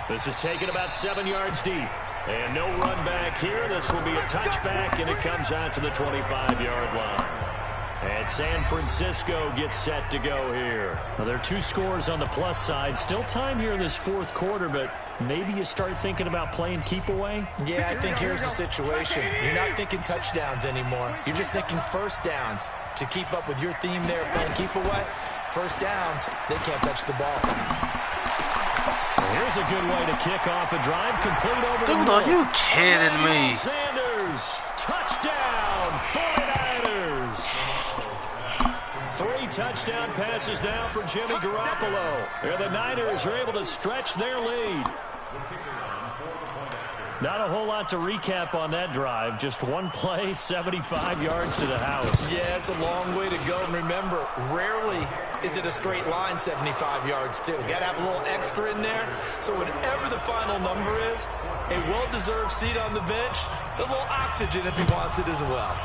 This is taken about 7 yards deep. And no run back here. This will be a touchback, and it comes out to the 25-yard line. And San Francisco gets set to go here. Well, there are 2 scores on the plus side. Still time here in this fourth quarter, but maybe you start thinking about playing keep away? Yeah, I think here's the situation. You're not thinking touchdowns anymore. You're just thinking first downs. To keep up with your theme there, playing keep away, first downs, they can't touch the ball. Here's a good way to kick off a drive. Complete over the Dude, are you kidding me? Sanders, touchdown, 49ers. 3 touchdown passes now for Jimmy Garoppolo. And the Niners are able to stretch their lead. Not a whole lot to recap on that drive. Just one play, 75 yards to the house. Yeah, it's a long way to go. And remember, rarely is it a straight line 75 yards, too. Got to have a little extra in there. So whatever the final number is, a well-deserved seat on the bench, a little oxygen if he wants it as well.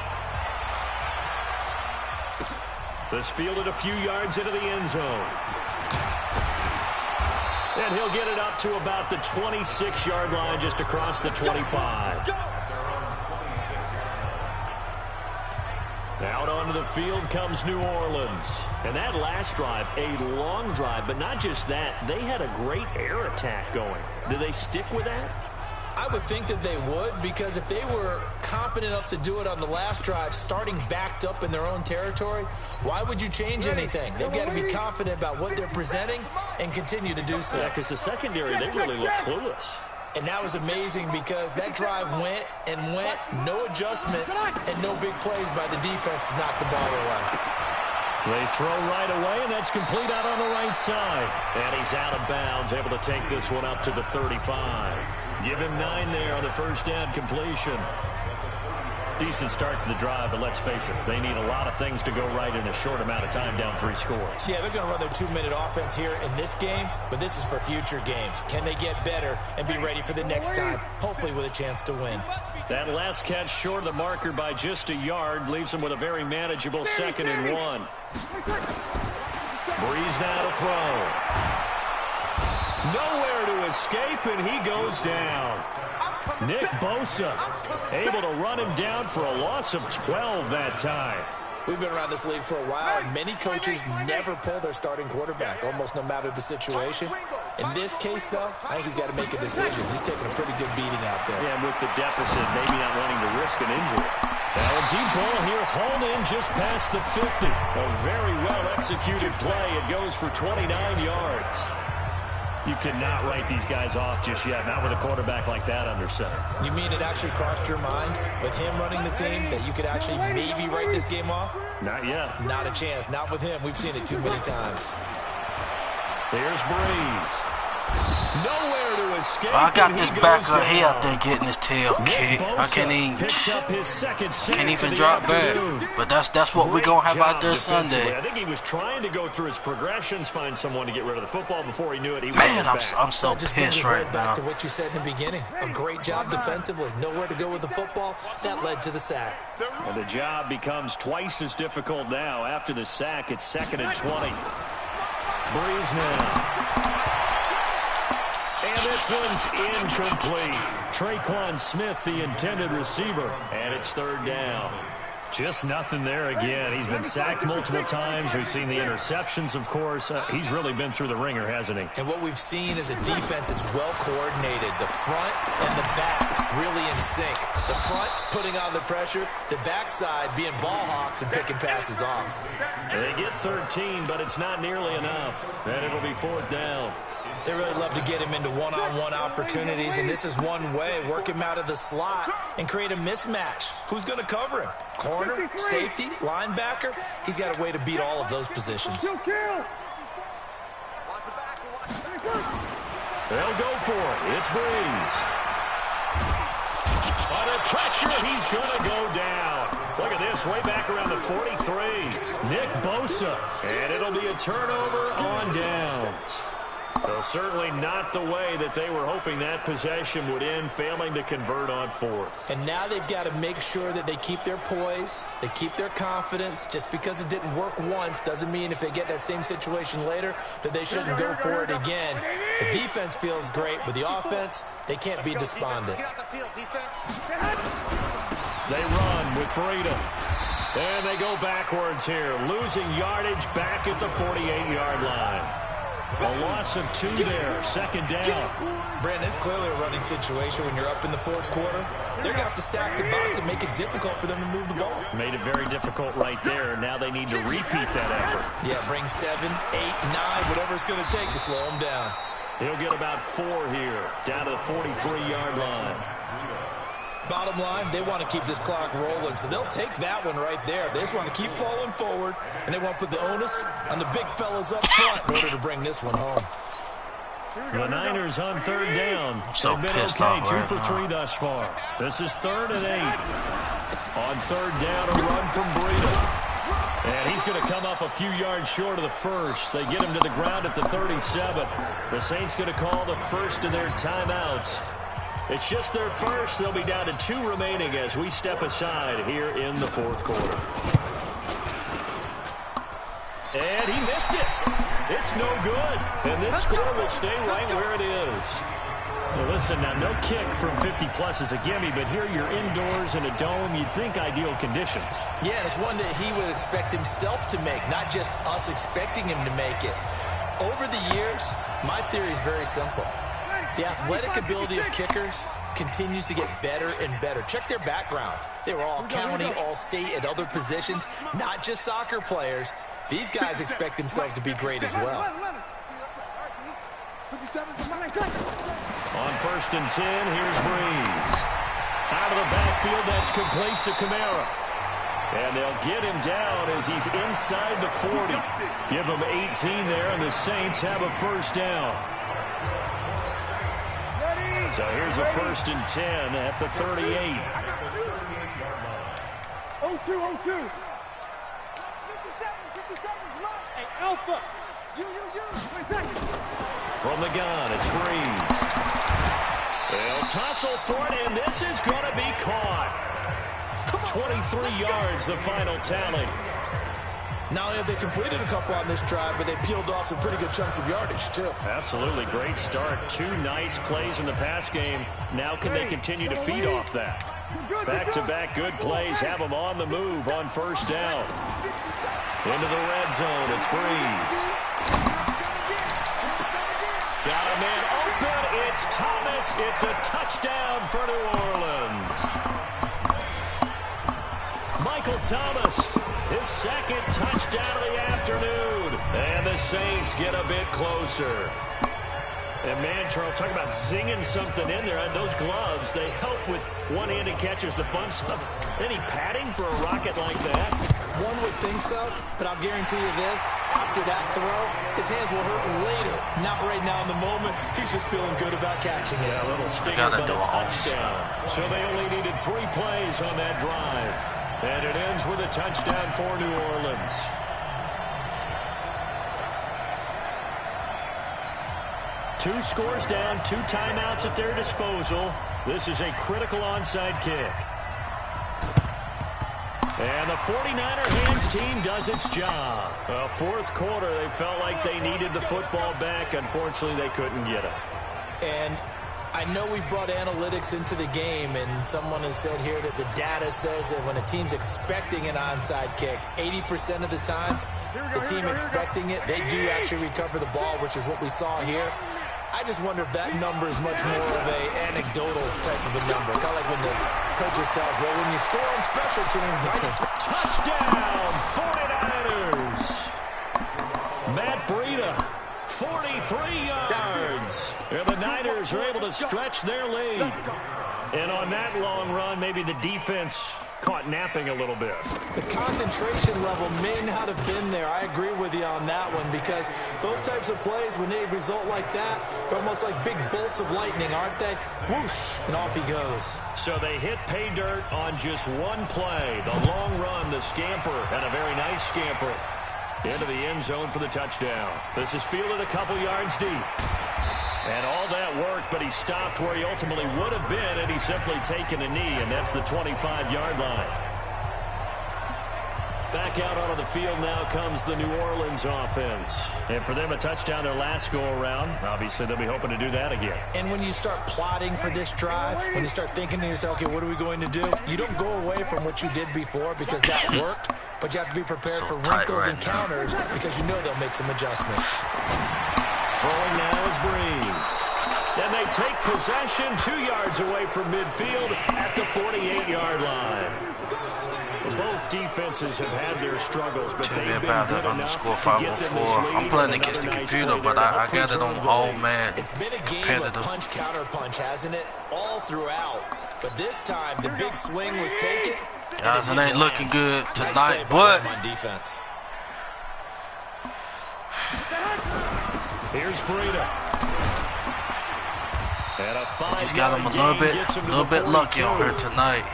This fielded a few yards into the end zone. And he'll get it up to about the 26-yard line, just across the 25. Out onto the field comes New Orleans. And that last drive, a long drive, but not just that. They had a great air attack going. Did they stick with that? I would think that they would, because if they were competent enough to do it on the last drive, starting backed up in their own territory, why would you change anything? They've got to be confident about what they're presenting and continue to do so. Yeah, because the secondary, they really look clueless. And that was amazing because that drive went and went, no adjustments, and no big plays by the defense to knock the ball away. They throw right away, and that's complete out on the right side. And he's out of bounds, able to take this one up to the 35. Give him 9 there on the first down completion. Decent start to the drive, but let's face it, they need a lot of things to go right in a short amount of time, down 3 scores. Yeah, they're going to run their 2-minute offense here in this game, but this is for future games. Can they get better and be ready for the next time, hopefully with a chance to win? That last catch short of the marker by just a yard leaves him with a very manageable 2nd and 1. Breeze now to throw. Nowhere to escape, and he goes down. Nick Bosa able to run him down for a loss of 12 that time. We've been around this league for a while, and many coaches never pull their starting quarterback, almost no matter the situation. In this case, though, I think he's got to make a decision. He's taking a pretty good beating out there. Yeah, and with the deficit, maybe not wanting to risk an injury. Now a deep ball here, hauled in just past the 50. A very well-executed play. It goes for 29 yards. You cannot write these guys off just yet, not with a quarterback like that under center. You mean it actually crossed your mind with him running the team that you could actually maybe write this game off? Not yet. Not a chance. Not with him. We've seen it too many times. Here's Breeze. Nowhere to escape. I got this back up. He out there getting his tail kicked. I can't even drop back. But that's what we're gonna have out there Sunday. I think he was trying to go through his progressions, find someone to get rid of the football. Before he knew it, he was Man, I'm so pissed right now. Back to what you said in the beginning. A great job defensively. Nowhere to go with the football. That led to the sack. And the job becomes twice as difficult now. After the sack, it's 2nd and 20. Breeze now. And this one's incomplete. Traquan Smith, the intended receiver. And it's 3rd down. Just nothing there again. He's been sacked multiple times. We've seen the interceptions, of course. He's really been through the ringer, hasn't he? And what we've seen is a defense that's well coordinated. The front and the back really in sync. The front putting on the pressure. The backside being ball hawks and picking passes off. They get 13, but it's not nearly enough. And it'll be 4th down. They really love to get him into one-on-one opportunities, and this is one way. Work him out of the slot and create a mismatch. Who's going to cover him? Corner, safety, linebacker? He's got a way to beat all of those positions. They'll go for it. It's Breeze. Under pressure, he's going to go down. Look at this, way back around the 43. Nick Bosa. And it'll be a turnover on downs. Well, certainly not the way that they were hoping that possession would end, failing to convert on fourth. And now they've got to make sure that they keep their poise, they keep their confidence. Just because it didn't work once doesn't mean if they get that same situation later that they shouldn't go for it again. The defense feels great, but the offense, they can't be despondent. They run with Breida. And they go backwards here, losing yardage back at the 48-yard line. A loss of 2 there, second down. Brandon, it's clearly a running situation when you're up in the fourth quarter. They're going to have to stack the box and make it difficult for them to move the ball. Made it very difficult right there. Now they need to repeat that effort. Yeah, bring 7, 8, 9, whatever it's going to take to slow them down. He'll get about 4 here, down to the 43-yard line. Bottom line, they want to keep this clock rolling, so they'll take that one right there. They just want to keep falling forward, and they want to put the onus on the big fellas up front in order to bring this one home. The Niners on third down. So They've been pissed okay, off 2 right for now. 3 thus far. This is 3rd and 8. On third down, a run from Breida. And he's going to come up a few yards short of the first. They get him to the ground at the 37. The Saints going to call the first of their timeouts. It's just their first. They'll be down to 2 remaining as we step aside here in the fourth quarter. And he missed it. It's no good. And this score will stay right where it is. Now listen, now no kick from 50-plus is a gimme, but here you're indoors in a dome. You'd think ideal conditions. Yeah, and it's one that he would expect himself to make, not just us expecting him to make it. Over the years, my theory is very simple. The athletic ability of kickers continues to get better and better. Check their background. They were all county, all state, at other positions, not just soccer players. These guys expect themselves to be great as well. On 1st and 10, here's Breeze. Out of the backfield, that's complete to Kamara. And they'll get him down as he's inside the 40. Give him 18 there, and the Saints have a first down. So here's a 1st and 10 at the 38. 0-2, 0-2. 57, come on. Hey, Alpha. You. From the gun, it's Breeze. They'll tussle for it, and this is going to be caught. 23 yards, the final tally. Not only have they completed a couple on this drive, but they peeled off some pretty good chunks of yardage, too. Absolutely. Great start. 2 nice plays in the pass game. Now can they continue to feed off that? Back-to-back good plays have them on the move on first down. Into the red zone. It's Breeze. Got a man open. It's Thomas. It's a touchdown for New Orleans. Michael Thomas, his second touchdown of the afternoon. And the Saints get a bit closer. And man, Charles, talk about zinging something in there. And those gloves, they help with one-handed catches, the fun stuff. Any padding for a rocket like that? One would think so, but I'll guarantee you this. After that throw, his hands will hurt later. Not right now in the moment. He's just feeling good about catching it. Yeah, a little stinger, but a touchdown. So they only needed 3 plays on that drive. And it ends with a touchdown for New Orleans. Two scores down, 2 timeouts at their disposal. This is a critical onside kick. And the 49er hands team does its job. Well, fourth quarter, they felt like they needed the football back. Unfortunately, they couldn't get it. And I know we've brought analytics into the game, and someone has said here that the data says that when a team's expecting an onside kick, 80% of the time, the team expecting it, they do actually recover the ball, which is what we saw here. I just wonder if that number is much more of an anecdotal type of a number. Kind of like when the coaches tell us, well, when you score on special teams, touchdown, 49ers. Matt Breida, 43 yards. And the Niners are able to stretch their lead. And on that long run, maybe the defense caught napping a little bit. The concentration level may not have been there. I agree with you on that one, because those types of plays, when they result like that, they're almost like big bolts of lightning, aren't they? Whoosh, and off he goes. So they hit pay dirt on just one play. The long run, the scamper, and a very nice scamper into the end zone for the touchdown. This is fielded a couple yards deep. And all that worked, but he stopped where he ultimately would have been, and he's simply taken a knee, and that's the 25-yard line. Back out onto the field now comes the New Orleans offense. And for them, a touchdown their last go-around. Obviously, they'll be hoping to do that again. And when you start plotting for this drive, when you start thinking to yourself, okay, what are we going to do? You don't go away from what you did before because that worked, but you have to be prepared for wrinkles and counters because you know they'll make some adjustments. Throwing now is Breeze. And they take possession 2 yards away from midfield at the 48-yard line. Both defenses have had their struggles, but they've been good enough to get them this lead. I'm playing against the computer, but I got it on all Madden. It's been a game of punch-counter-punch, hasn't it? All throughout. But this time, the big swing was taken. Guys, it ain't looking good tonight, but here's Breida. And a just got him a little bit lucky on her tonight.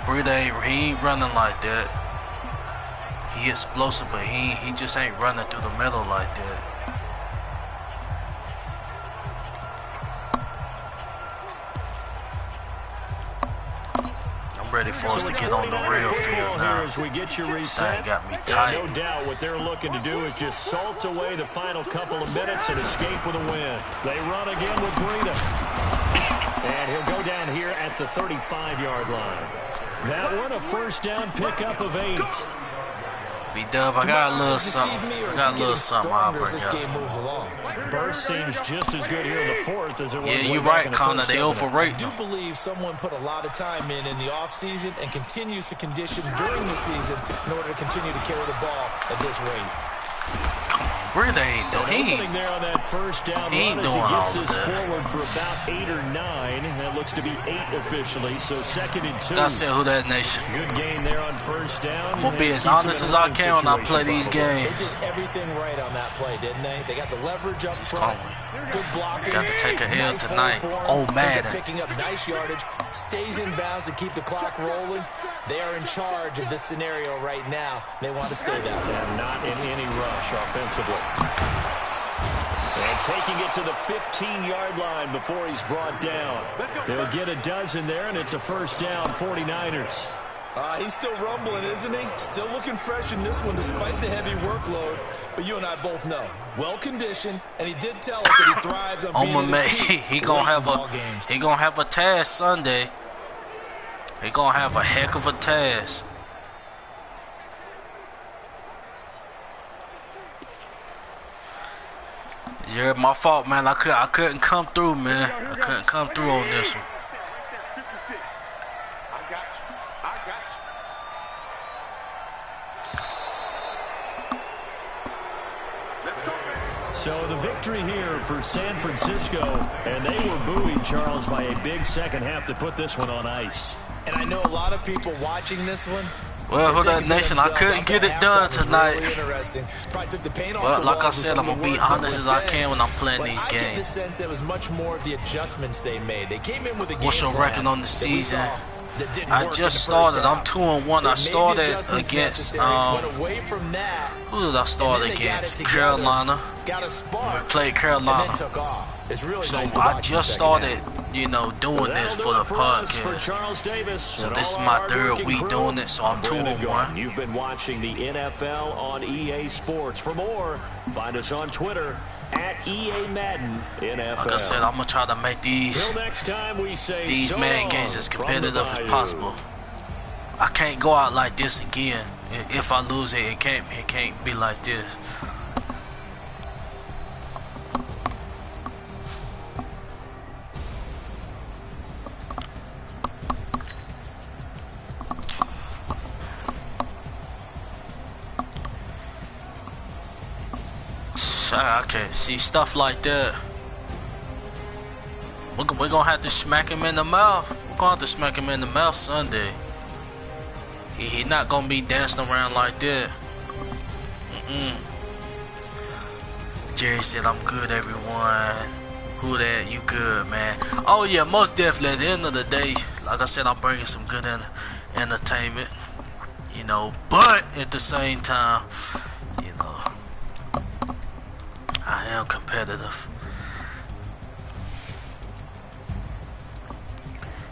Breida he ain't running like that. He explosive, but he just ain't running through the middle like that. Ready for us to get on the real field now. That got me tight. No doubt what they're looking to do is just salt away the final couple of minutes and escape with a win. They run again with Breida. And he'll go down here at the 35-yard line. That one a first down pickup of 8. B-Dub, I got a little something. I got a little something I'll bring up. Burst seems just as good here in the fourth as it was. Yeah, you're right, Connor. They overrate them. I do believe someone put a lot of time in the offseason and continues to condition during the season in order to continue to carry the ball at this rate. Breida ain't doing. He ain't doing all of that. Forward for about 8 or 9. That looks to be 8 officially. So 2nd and 2. I said who that nation. Good gain there on first down. I'm gonna be as honest as I can when I play these games. They did everything right on that play, didn't they? They got the leverage up front. Good blocking. Got to take a hill tonight. Oh, Madden. Picking up nice yardage. Stays in bounds to keep the clock rolling. They are in charge of this scenario right now. They want to stay that way. And not in any rush offensively. And taking it to the 15-yard line before he's brought down. They'll get a dozen there, and it's a first down, 49ers. He's still rumbling, isn't he? Still looking fresh in this one despite the heavy workload. But you and I both know, well-conditioned, and he did tell us that he thrives on being at his peak. He gonna have a task Sunday. He gonna have a heck of a task. Yeah, my fault, man. I couldn't come through, man. I couldn't come through on this one. 56. I got you. I got you. Let's go, man. So the victory here for San Francisco, and they were buoyed, Charles, by a big second half to put this one on ice. And I know a lot of people watching this one. Well, hold that nation, I couldn't get it done tonight. But like I said, I'm going to be honest as I can when I'm playing these games. I get the sense it was much more of the adjustments they made. They came in with a game plan. What's your record on the season? I just started. I'm 2-1. I started against who did I start against? Carolina. We played Carolina. So I just started, you know, doing this for the podcast. So this is my 3rd week doing it. So I'm 2-1. You've been watching the NFL on EA Sports. For more, find us on Twitter at EA Madden NFL. Like I said, I'm gonna try to make these Madden games as competitive as possible. I can't go out like this again. If I lose it, it can't be like this. I can't see stuff like that. We're gonna have to smack him in the mouth. We're gonna have to smack him in the mouth Sunday. He not gonna be dancing around like that. Jerry said, I'm good, everyone. Who that? You good, man? Oh yeah, most definitely. At the end of the day, like I said, I'm bringing some good entertainment. You know, but at the same time, you know, I am competitive.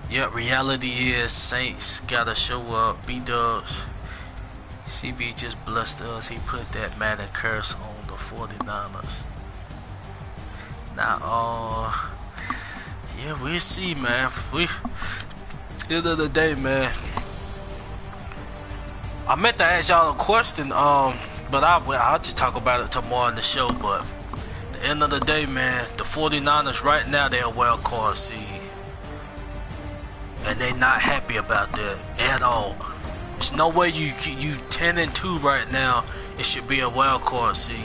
Yep, reality is Saints gotta show up. B-Dubs. CB just blessed us. He put that Madden curse on the 49ers. Now, yeah, we'll see, man. End of the day, man. I meant to ask y'all a question, but I'll just talk about it tomorrow in the show. But at the end of the day, man, the 49ers right now, they're a wild card seed. And they not happy about that at all. There's no way you 10-2 right now. It should be a wild card seed,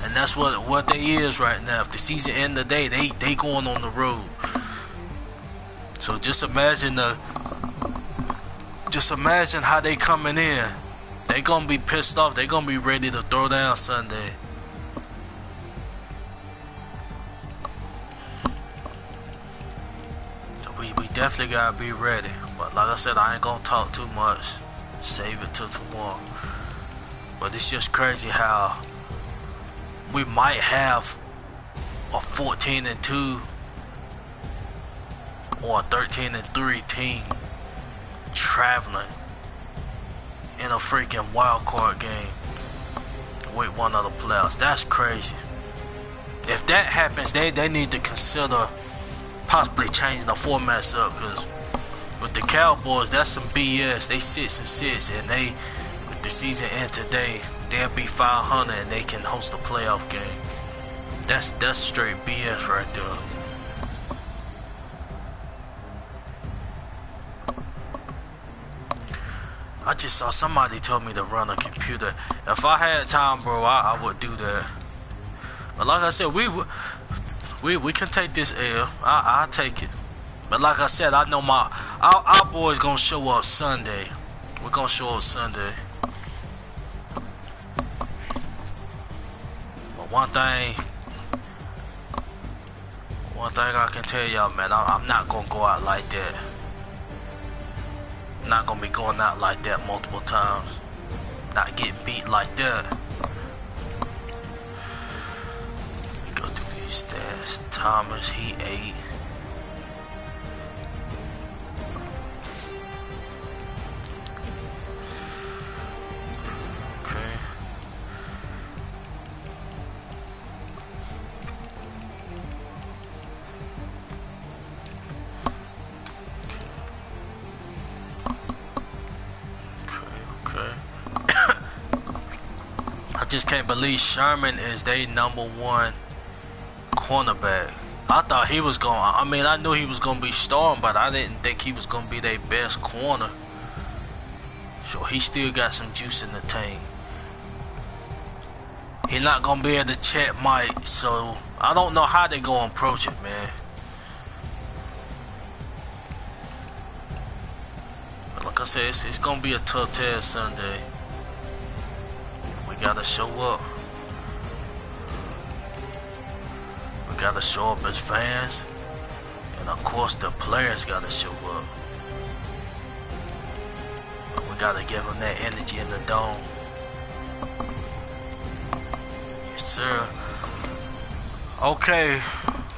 and that's what they is right now. If the season end today, they going on the road. So just imagine how they coming in. They gonna be pissed off. They gonna be ready to throw down Sunday. We definitely gotta be ready. But like I said, I ain't gonna talk too much. Save it till tomorrow. But it's just crazy how we might have a 14-2 or a 13-3 team traveling in a freaking wild card game with one of the playoffs. That's crazy. If that happens, they need to consider possibly changing the formats up, because with the Cowboys, that's some BS. They 6-6, and if the season end today, they'll be 500 and they can host a playoff game. That's straight BS right there. I just saw somebody told me to run a computer. If I had time, bro, I would do that. But like I said, we can take this L. I'll take it. But like I said, I know our boys gonna show up Sunday. We're gonna show up Sunday. But one thing I can tell y'all, man, I'm not gonna go out like that. I'm not gonna be going out like that multiple times. Not getting beat like that. Go through these stats. Thomas, he 8. Just can't believe Sherman is their #1 cornerback. I thought he was going. I mean, I knew he was going to be starting, but I didn't think he was going to be their best corner. So he still got some juice in the tank. He's not going to be able to check Mike, so I don't know how they going to approach it, man. But like I said, it's going to be a tough test Sunday. We gotta show up. We gotta show up as fans. And of course the players gotta show up. We gotta give them that energy in the dome. Yes, sir. Okay.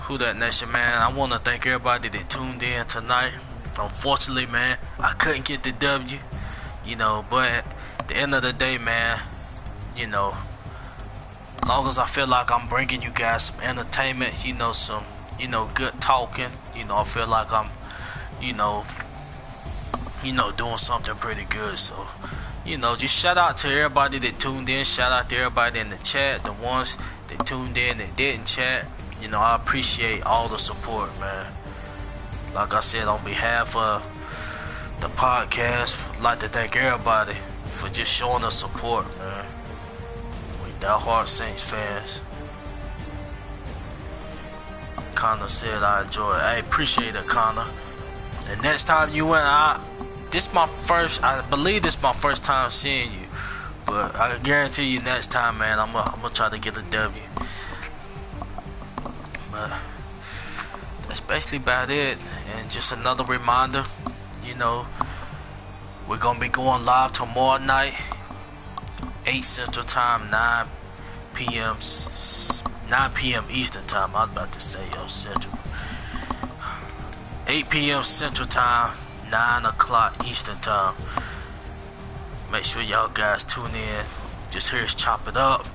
Who that nation, man? I want to thank everybody that tuned in tonight. Unfortunately, man, I couldn't get the W. You know, but at the end of the day, man, you know, as long as I feel like I'm bringing you guys some entertainment, you know, some, you know, good talking, you know, I feel like I'm, you know, doing something pretty good. So, you know, just shout out to everybody that tuned in. Shout out to everybody in the chat, the ones that tuned in that didn't chat. You know, I appreciate all the support, man. Like I said, on behalf of the podcast, I'd like to thank everybody for just showing us support, man. Die-hard Saints fans. Connor said I enjoy it. I appreciate it, Connor. And next time you win, I believe this is my first time seeing you. But I guarantee you next time, man, I'm gonna try to get a W. But that's basically about it. And just another reminder, you know, we're gonna be going live tomorrow night, 8 Central Time, 9 p.m. Eastern Time. I was about to say Central. 8 p.m. Central Time, 9 o'clock Eastern Time. Make sure y'all guys tune in. Just hear us chop it up.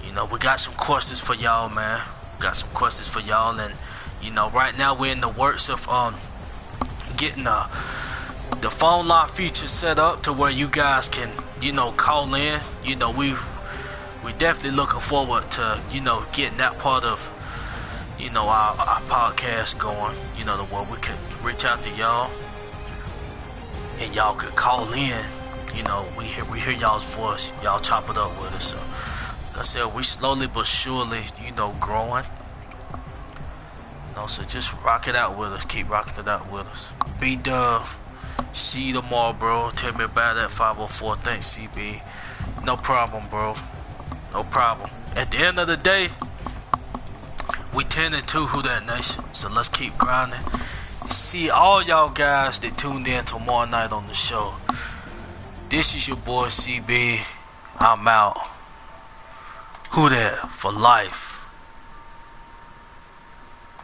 You know, we got some questions for y'all, man. Got some questions for y'all, and you know, right now we're in the works of getting the phone line feature set up to where you guys can, you know, call in. You know, we definitely looking forward to, you know, getting that part of, you know, our podcast going. You know, the where we could reach out to y'all and y'all could call in. You know, we hear y'all's voice. Y'all chop it up with us. So, like I said, we slowly but surely, you know, growing. You know, so just rock it out with us. Keep rocking it out with us. B-Dub, see you tomorrow, bro. Tell me about that 504. Thanks, CB. No problem, bro. No problem. At the end of the day, we 10-2 Who Dat Nation. So let's keep grinding. See all y'all guys that tuned in tomorrow night on the show. This is your boy CB. I'm out. Who Dat for life.